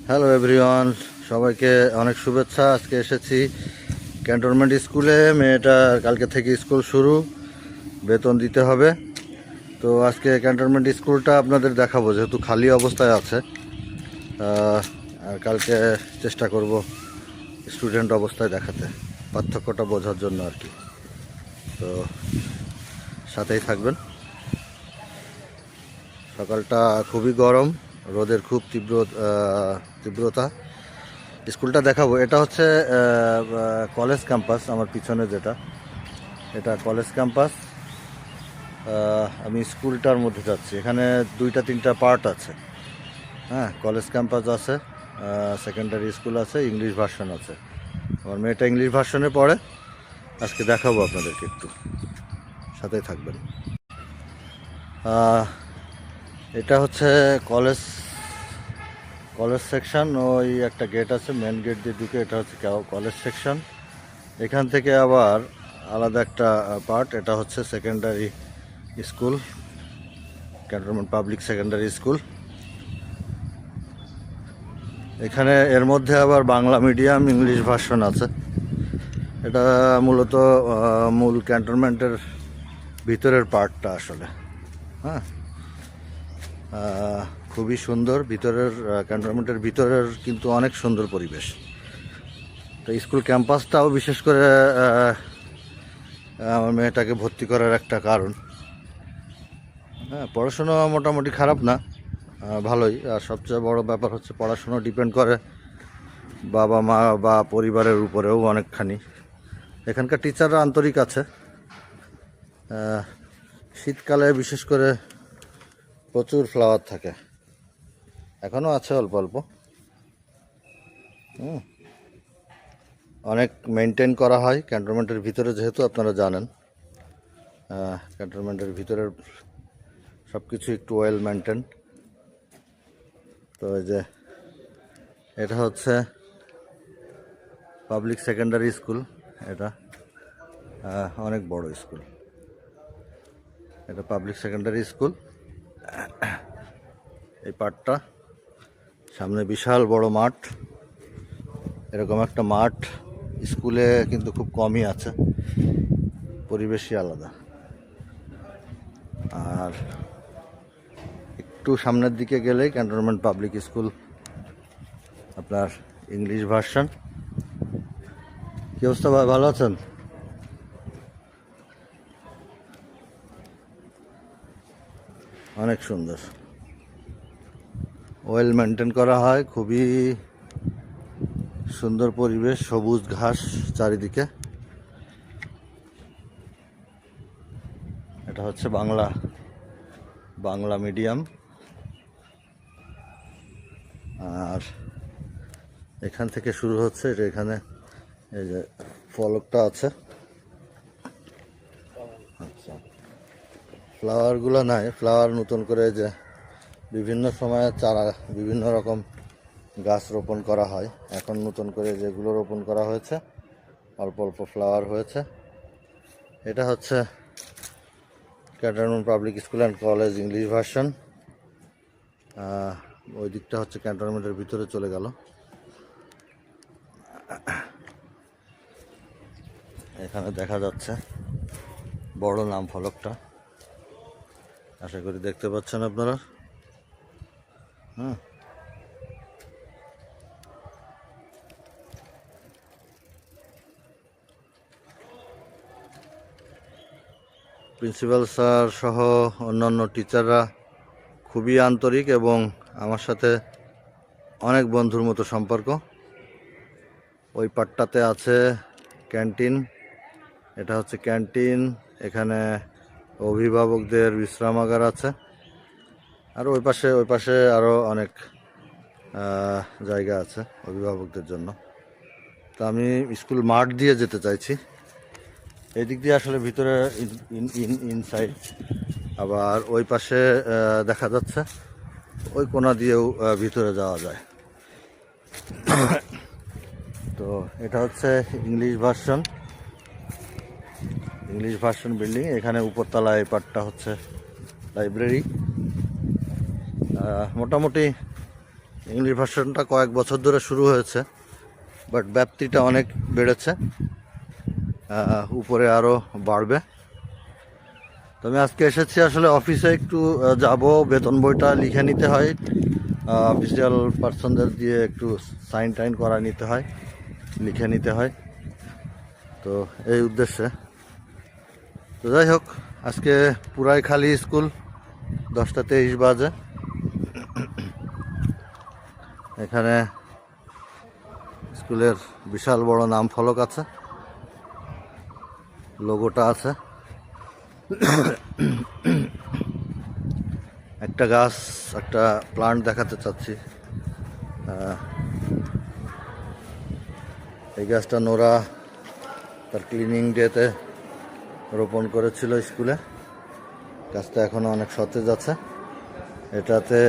Hello everyone, সবাইকে অনেক শুভেচ্ছা। আজকে এসেছি ক্যান্টনমেন্ট স্কুলে। মেয়েটার কালকে থেকে স্কুল শুরু, বেতন দিতে হবে। তো আজকে ক্যান্টনমেন্ট স্কুলটা আপনাদের দেখাবো, যেহেতু খালি অবস্থায় আছে। আর কালকে চেষ্টা করব স্টুডেন্ট অবস্থায় দেখাতে, পার্থক্যটা বোঝার জন্য আর কি। তো সাথেই থাকবেন। সকালটা খুবই গরম, রোদের খুব তীব্রতা। স্কুলটা দেখাবো। এটা হচ্ছে কলেজ ক্যাম্পাস। আমার পিছনে যেটা, এটা কলেজ ক্যাম্পাস। আমি স্কুলটার মধ্যে যাচ্ছি। এখানে দুইটা তিনটা পার্ট আছে। হ্যাঁ, কলেজ ক্যাম্পাস আছে, সেকেন্ডারি স্কুল আছে, ইংলিশ ভার্সন আছে। আমার মেয়েটা ইংলিশ ভার্সনে পড়ে। আজকে দেখাবো আপনাদেরকে, একটু সাথেই থাকবেন। এটা হচ্ছে কলেজ কলেজ সেকশন। ওই একটা গেট আছে, মেন গেট দিয়ে ঢুকে, এটা হচ্ছে কলেজ সেকশন। এখান থেকে আবার আলাদা একটা পার্ট, এটা হচ্ছে secondary school, cantonment public secondary school. এখানে এর মধ্যে আবার বাংলা মিডিয়াম, ইংলিশ ভার্সন আছে। এটা মূলত মূল ক্যান্টনমেন্টের ভিতরের পার্টটা আসলে। হ্যাঁ, খুবই সুন্দর ভিতরের, ক্যান্টনমেন্টের ভিতরের কিন্তু অনেক সুন্দর পরিবেশ। তো স্কুল ক্যাম্পাসটাও বিশেষ করে আমার মেয়েটাকে ভর্তি করার একটা কারণ। হ্যাঁ, পড়াশোনা মোটামুটি খারাপ না, ভালোই। আর সবচেয়ে বড় ব্যাপার হচ্ছে পড়াশোনা ডিপেন্ড করে বাবা মা বা পরিবারের উপরেও অনেকখানি। এখানকার টিচাররা আন্তরিক আছে। শীতকালে বিশেষ করে প্রচুর ফ্লাওয়ার থাকে, এখনও আছে অল্প অল্প। অনেক মেনটেন করা হয় ক্যান্টনমেন্টের ভিতরে, যেহেতু আপনারা জানেন ক্যান্টনমেন্টের ভিতরের সব কিছু একটু ওয়েল মেনটেন। তো এই যে এটা হচ্ছে পাবলিক সেকেন্ডারি স্কুল। এটা অনেক বড় স্কুল, এটা পাবলিক সেকেন্ডারি স্কুল। এই পার্টটা সামনে বিশাল বড় মাঠ। এরকম একটা মাঠ স্কুলে কিন্তু খুব কমই আছে, পরিবেশই আলাদা। আর একটু সামনের দিকে গেলেই ক্যান্টনমেন্ট পাবলিক স্কুল, আপনার ইংলিশ ভার্সন। কি অবস্থা ভাই, ভালো আছেন? অনেক সুন্দর, ওয়েল মেনটেন করা হয়, খুবই সুন্দর পরিবেশ, সবুজ ঘাস চারিদিকে। এটা হচ্ছে বাংলা মিডিয়াম। আর এখান থেকে শুরু হচ্ছে, এটা এখানে এই যে ফলকটা আছে। আচ্ছা, ফ্লাওয়ারগুলো নাই, ফ্লাওয়ার নতুন করে যে বিভিন্ন সময়ে চারা, বিভিন্ন রকম গাছ রোপণ করা হয়। এখন নতুন করে যেগুলো রোপণ করা হয়েছে, অল্প অল্প ফ্লাওয়ার হয়েছে। এটা হচ্ছে cantonment public school and college English version. ওই দিকটা হচ্ছে ক্যান্টনমেন্টের ভিতরে চলে গেল। এখানে দেখা যাচ্ছে বড় নাম ফলকটা, আশা করি দেখতে পাচ্ছেন আপনারা। প্রিন্সিপাল স্যার সহ অন্যান্য টিচাররা খুবই আন্তরিক এবং আমার সাথে অনেক বন্ধুর মতো সম্পর্ক। ওই পাটটাতে আছে ক্যান্টিন, এটা হচ্ছে ক্যান্টিন। এখানে অভিভাবকদের বিশ্রামাগার আছে। আর ওই পাশে আরও অনেক জায়গা আছে অভিভাবকদের জন্য। তো আমি স্কুল মাঠ দিয়ে যেতে চাইছি, এই দিক দিয়ে আসলে ভিতরে ইনসাইড। আবার ওই পাশে দেখা যাচ্ছে ওই কোণা দিয়েও ভিতরে যাওয়া যায়। তো এটা হচ্ছে ইংলিশ ভার্সন বিল্ডিং। এখানে উপরতলায় এই পার্টটা হচ্ছে লাইব্রেরি। মোটামুটি ইংলিশ ভার্সনটা কয়েক বছর ধরে শুরু হয়েছে, বাট ব্যাপ্তিটা অনেক বেড়েছে, উপরে আরও বাড়বে। তো আমি আজকে এসেছি আসলে অফিসে একটু যাব, বেতন বইটা লিখে নিতে হয়, অফিসিয়াল পার্সনদের দিয়ে একটু সাইন টাইন করা নিতে হয়, লিখে নিতে হয়। তো এই উদ্দেশ্যে, তো যাই হোক, আজকে পুরাই খালি স্কুল, 10টা 23 বাজে। এখানে স্কুলের বিশাল বড় নাম ফলক আছে, লোগোটা আছে। একটা গাছ, একটা প্লান্ট দেখাতে চাচ্ছি। এই গাছটা নোরা তার ক্লিনিং ডেতে রোপণ করেছিল স্কুলে। গাছটা এখনও অনেক সতেজ আছে। এটাতে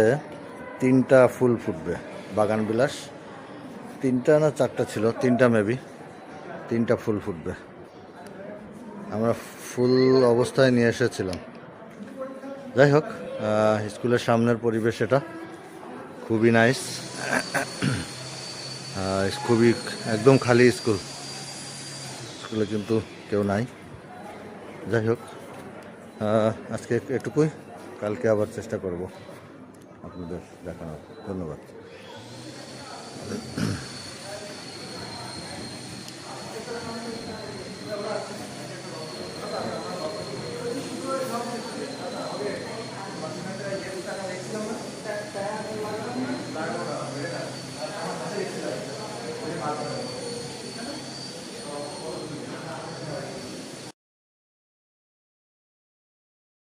3টা ফুল ফুটবে, বাগান বিলাস। 3টা না 4টা ছিল, 3টা মেবি, 3টা ফুল ফুটবে। আমরা ফুল অবস্থায় নিয়ে এসেছিলাম। যাই হোক, স্কুলের সামনের পরিবেশ এটা খুবই নাইস। খুবই একদম খালি স্কুল, স্কুলে কিন্তু কেউ নাই। যাই হোক, আজকে এটুকুই, কালকে আবার চেষ্টা করব আপনাদের দেখানোর। ধন্যবাদ।